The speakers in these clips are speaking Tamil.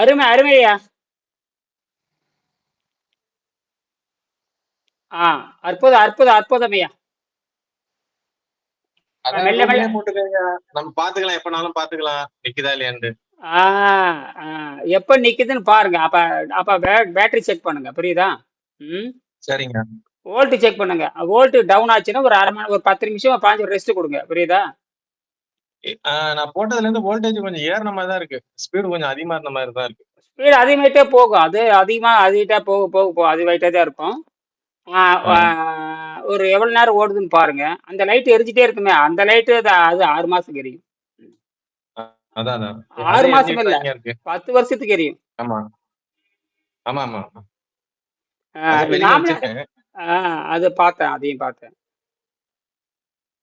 அருமை அருமையா. ஆ அற்புதம் அற்புதம் அற்புதம் ஐயா. அதான் மெல்ல மெல்ல. ரூம்லயே போட்டுக்கோங்க. நம்ம பாத்துக்கலாம், எப்பனாலும் பாத்துக்கலாம் நிக்குதா இல்லையாண்டு. ஆ ஆ, எப்ப நிக்குதுன்னு பாருங்க. அப்ப அப்ப பேட்டரி செக் பண்ணுங்க, புரியுதா? ம். சரிங்க. வோல்ட் செக் பண்ணுங்க. வோல்ட் டவுன் ஆச்சுன்னா ஒரு அரை மணி ஒரு 10 நிமிஷம் பாஞ்சு ரெஸ்ட் கொடுங்க, புரியுதா? நான் போட்டதுல இருந்து வோல்டேஜ் கொஞ்சம் ஏறின மாதிரி தான் இருக்கு. ஸ்பீடு கொஞ்சம் அதிகமா இருந்த மாதிரி தான் இருக்கு. ஸ்பீடு அதிகமாயிட்டே போகும். அது அதிகமா அதிகிட்டே போக போக போக அதிகமாயிட்டே தான் இருக்கும். ஆ, ஆ, ஆ, ஒரு எவ்வளவு நேரம் ஓடுதுன்னு பாருங்க. அந்த லைட் எரிஞ்சிட்டே இருக்குமே, அந்த லைட்டு அது 6 மாசத்துக்கு எரியும். ஆ, அதான் அதான். ஆறு அதே மாசம் எரிஞ்சுட்டு இல்ல, தான் இங்க இருக்கு. 10 வருஷத்துக்கு எரியும். ஆமா ஆமா ஆமா. ஆ, அது வெளியில நாமளே. வச்சிருக்கேன். ஆ, அது பார்த்தேன், அதையும் பார்த்தேன்.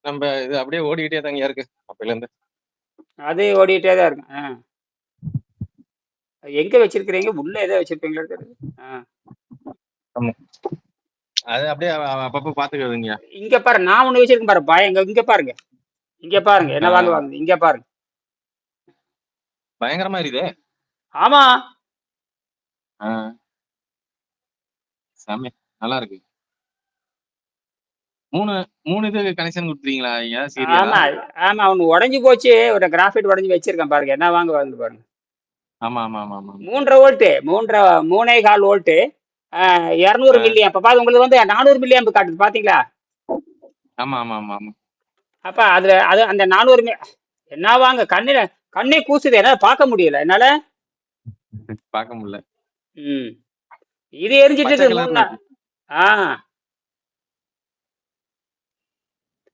நம்ம இது அப்படியே ஓடிக்கிட்டே தாங்க இருக்கு அப்பையில இருந்து. அது ஓடிட்டே தான் இருக்கும். எங்க வச்சிருக்கிறீங்க? உள்ள ஏதோ வச்சிருப்பீங்களா தெரியுது. ஆ. ஆமா. அது அப்படியே அப்பப்ப பாத்துக்கிறதுங்க. இங்க பாரு, நான் ஒண்ணு வச்சிருக்கேன் பாரு, பயங்க. இங்க பாருங்க, இங்க பாருங்க, என்ன ஆஹ் வாங்க இங்க பாருங்க. பயங்கரமா இருக்குதே. ஆமா. ஆஹ் செம்ம நல்லா இருக்கு. மூணு மூணு இது கனெக்ஷன் கொடுத்துருக்கீங்களா ஐயா, சீரியலா? ஆமா ஆமா, ஒண்ணு உடைஞ்சு போச்சு. ஒரு கிராஃபைட் உடைஞ்சு வச்சிருக்கேன் பாருங்க, என்ன வாங்க வந்து பாருங்க. ஆமா ஆமா ஆமா ஆமா 3.5 வோல்ட், 3.25 வோல்ட், 200 ஆ, மில்லி ஆம்ப். அப்ப அது உங்களுக்கு வந்து 400 மில்லி ஆம்ப் காட்டுது, பாத்தீங்களா? ஆமா ஆமா ஆமா ஆமா. அப்ப அதுல அது அந்த 400 என்ன வாங்க, கண்ணே கூசுது, என்னால பார்க்க முடியல என்னால. பார்க்க முடியல. ம். இது எரிஞ்சிட்டு பச்சை இருக்குது மூணு கலர்ல நாள். இருக்கு. ஆ,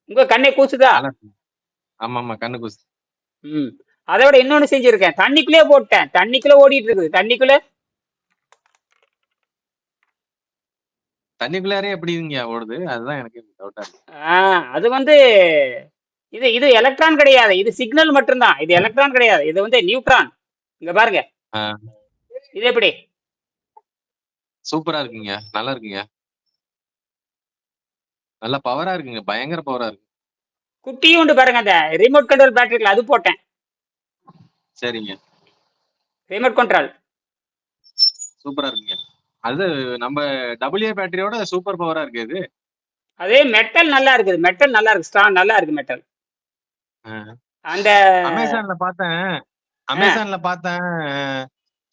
உங்க கண்ணே கூசுதா? நல்லா இருக்கு. ஆமா ஆமா, கண்ணு குசு. ம். அதை விட இன்னொன்னு செஞ்சிருக்கேன், தண்ணிக்குள்ளே போட்டேன். தண்ணிக்குள்ள ஓடிட்டு இருக்குது, தண்ணிக்குள்ள. தண்ணிக்குள்ளாரே எப்படிங்க ஓடுது? அதுதான் எனக்கு டவுட்டா இருக்கு. அது வந்து இது இது எலக்ட்ரான் கிடையாது, இது சிக்னல் மட்டும்தான். இது எலக்ட்ரான் கிடையாது, இது வந்து நியூட்ரான். இங்க பாருங்க, ஆ, இது எப்படி சூப்பரா இருக்குங்க, நல்லா இருக்குங்க, நல்ல பவரா இருக்குங்க, பயங்கர பவரா இருக்கு. குட்டியும் உண்டு பாருங்க. அந்த ரிமோட் கண்ட்ரோல் பேட்டரியில் அது போட்டேன். சரிங்க. Remote control. சூப்பரா இருக்குங்க. அது நம்ம டபிள்யூஏ பேட்டரியோட சூப்பர் பவரா இருக்கு இது. அதே மெட்டல் நல்லா இருக்குது, மெட்டல் நல்லா இருக்கு, ஸ்ட்ராங் நல்லா இருக்கு மெட்டல். ஆ. அந்த அமேசான்ல பார்த்தேன். ஆ, அமேசான்ல பார்த்தேன்.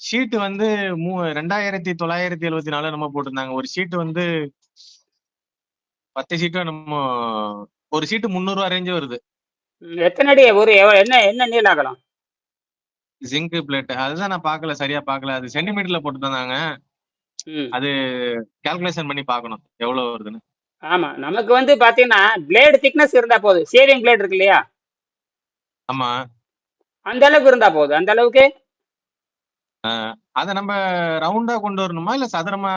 ஷீட் வந்து 2974 நம்ம போட்டிருந்தாங்க. ஒரு ஷீட் வந்து 10 ஷீட்டோ நம்ம, ஒரு ஷீட் 300 ரேஞ்சு வருது. எத்தனை அடி ஒரு என்ன என்ன நீளம் ஆகலாம்? ஜிங்க் பிளேட் அதுதான் நான் பார்க்கல, சரியா பார்க்கல. அது சென்டிமீட்டர்ல போட்டு தந்தாங்க. ம். அது கால்குலேஷன் பண்ணி பார்க்கணும் எவ்வளவு வருதுன்னு. ஆமா, நமக்கு வந்து பாத்தீங்கன்னா பிளேடு திக்னஸ் இருந்தா போதும். ஷேவிங் பிளேட் இருக்கு இல்லையா, ஆமா. அந்த அளவுக்கு இருந்தா போதும், அந்த அளவுக்கு. அத நம்ம ரவுண்டா கொண்டு வரணுமா இல்ல சதுரமா,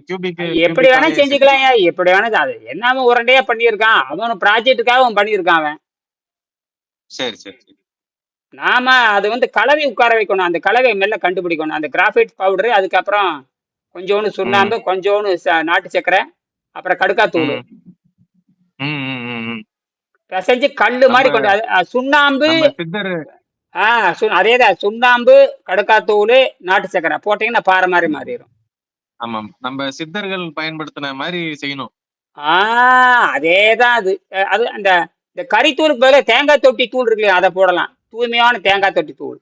கியூபிக் எப்படி வேணா கியூபிக்காவே செஞ்சுக்கலாம். செஞ்சுக்கலாம்? எப்படி வேணா அது என்ன உரண்டையா பண்ணியிருக்கான், அவன் ப்ராஜெக்டுக்காக அவன் பண்ணியிருக்கான் அவன். சரி சரி சரி. நாம அது வந்து கலவை உட்கார வைக்கணும், அந்த கலவை மெல்ல கண்டுபிடிக்கணும். அந்த கிராஃபைட் பவுடரு, அதுக்கப்புறம் கொஞ்சோண்டு ம் சுண்ணாம்பு, கொஞ்சோண்டு நாட்டு சக்கரை, அப்புறம் கடுக்காத்தூள் ம் ம் ம் ம் ம். பிசைஞ்சு கல்லு நம்ம மாதிரி கொண்டு சுண்ணாம்பு. நம்ம சித்தர். அதேதான், சுண்ணாம்பு, கடுக்காத்தூள், நாட்டு சக்கரை போட்டீங்கன்னா பாறை மாதிரி மாறிடும். ஆமாம், நம்ம சித்தர்கள் பயன்படுத்தின மாதிரி செய்யணும். அதேதான் அது. அது அந்த இந்த கறித்தூளுக்கு பதிலா தேங்காய் தொட்டி தூள் இருக்கு இல்லையா, அதை போடலாம். தூய்மையான தேங்காய் தொட்டி தூள்.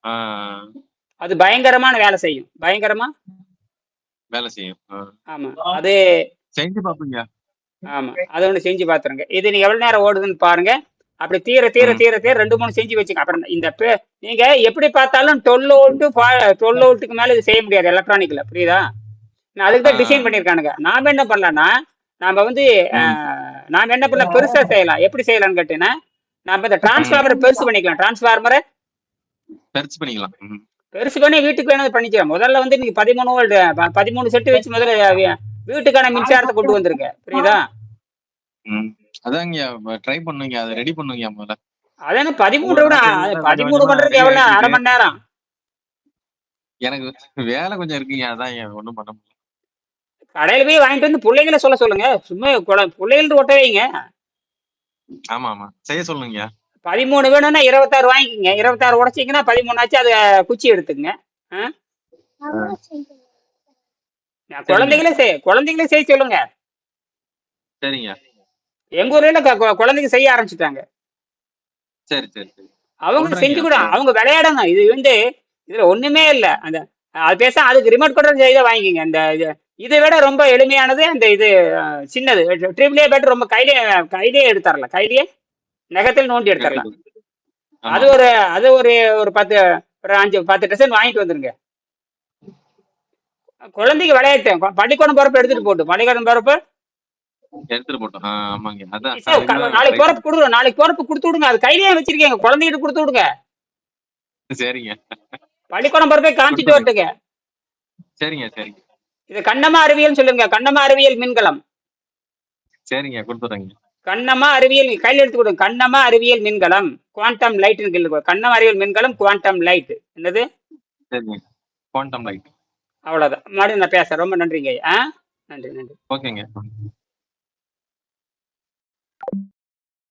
ஆஹ் அது பயங்கரமான வேலை செய்யும், பயங்கரமா. வேலை செய்யும். ஆமா அது. செஞ்சு பாப்பீங்க. ஆமா, அதை ஒண்ணு செஞ்சு பாத்துருங்க. இது நீ எவ்வளவு நேரம் ஓடுதுன்னு பாருங்க. அப்படி தீர தீர ம் தீர தீர 2 3 செஞ்சு வச்சுங்க. அப்புறம் இந்த நீங்க எப்படி பார்த்தாலும் 12 வோல்ட்டுக்கு மேல இது செய்ய முடியாது எலக்ட்ரானிக்ல, புரியுதா? நான் அதுக்கு தான் டிசைன் ஆஹ் பண்ணிருக்கானுங்க. நாம என்ன பண்ணலாம்னா, நாம வந்து ம் நாம என்ன பண்ண பெருசா செய்யலாம். எப்படி செய்யலாம்னு கேட்டீங்கன்னா, நம்ம இந்த ம். டிரான்ஸ்ஃபார்மரை பெருசு பண்ணிக்கலாம். டிரான்ஸ்ஃபார்மரை பெருசு பண்ணிக்கலாம். பெருசு பண்ணி வீட்டுக்கு வேணாலும் பண்ணிக்கலாம். முதல்ல வந்து நீங்க 13 வோல்ட் 13 செட்டு வச்சு முதல்ல வீட்டுக்கான மின்சாரத்தை கொண்டு வந்திருக்க, புரியுதா? ம். அதாங்க ட்ரை பண்ணுங்க, அதை ரெடி பண்ணுங்க முதல்ல. அதான ஒவ்வொரு 13 பேட்டரியில கொஞ்சம் 13 கொஞ்சமா பண்றதுக்கு ரெடி எவ்வளவு ஆயிட்டு அரை இருக்கு. மணி நேரம். எனக்கு வேலை கொஞ்சம் இருக்குங்க, அதான் ஒண்ணும் பண்ண முடியல. கடையில போய் வாங்கிட்டு வந்து பிள்ளைங்களை சொல்ல சொல்லுங்க. சும்மா பிள்ளைகள் ஒட்ட வைங்க. ஆமா ஆமா, செய்ய சொல்லுங்க. 13 வேணும்னா 26 வாங்கிக்கோங்க. 26 உடைச்சிங்கன்னா 13 ஆச்சு. அது குச்சி எடுத்துங்க. ஆ? சரிங்க குழந்தைகளே செய்ய சொல்லுங்க. சரிங்க. எங்க ஊர்ல குழந்தைங்க செய்ய ஆரம்பிச்சுட்டாங்க. சரி சரி சரி. அவங்க சொல்றேங்க செஞ்சு கூட அப்புறம். அவங்க விளையாடணும். இது இதுல ஒண்ணுமே இல்ல. அந்த அது பேச அதுக்கு ரிமோட் கண்ட்ரோல் செய்த வாங்கிக்கோங்க. அந்த இதை விட ரொம்ப எளிமையானது அந்த இது சின்னது ட்ரிபிள் ஏ பேட்டரி. ரொம்ப கையிலேயே எடுத்துடலாம். கையிலேயே நகத்தில் நோண்டி எடுத்துடலாம். எடுத்துக்கலாம். அது ஆமாங்க. ஒரு அது ஒரு ஒரு 10 டசன் வாங்கிட்டு வந்துருங்க. குழந்தைக்கு விளையாட்டு பள்ளிக்கூடம் போறப்ப எடுத்துட்டு போட்டு பள்ளிக்கூடம் போறப்ப எடுத்துட்டு போட்டோம். ஆமாங்க. அதான் சரி, அதுக்குதான் நாளைக்கு ட்ரை போறப்ப பண்ணேன். கொடுங்க. நாளைக்கு போறப்ப கொடுத்து விடுங்க. அது கையிலேயே வச்சிருக்கீங்க. குழந்தைகிட்ட கொடுத்து விடுங்க. சரிங்க. பள்ளிக்கூடம் போறப்ப காமிச்சிட்டு கொடுத்துறேங்க. வரட்டுங்க. சரிங்க சரிங்க. இது கண்ணம்மா அறிவியல் சொல்லுங்க. கண்ணம்மா அறிவியல் மின்கலம். சரிங்க கொடுத்துறேங்க. கண்ணம்மா அறிவியல் கையில் எடுத்து கொடுங்க. கண்ணம்மா அறிவியல் மின்கலம் குவாண்டம் லைட். கண்ணம்மா அறிவியல் மின்கலம் குவாண்டம் லைட். என்னது? சரிங்க. Quantum light. அவ்வளவுதான். மறுபடியும் நான் பேசுறேன். ரொம்ப நன்றிங்க. நன்றி நன்றி. ஓகேங்க.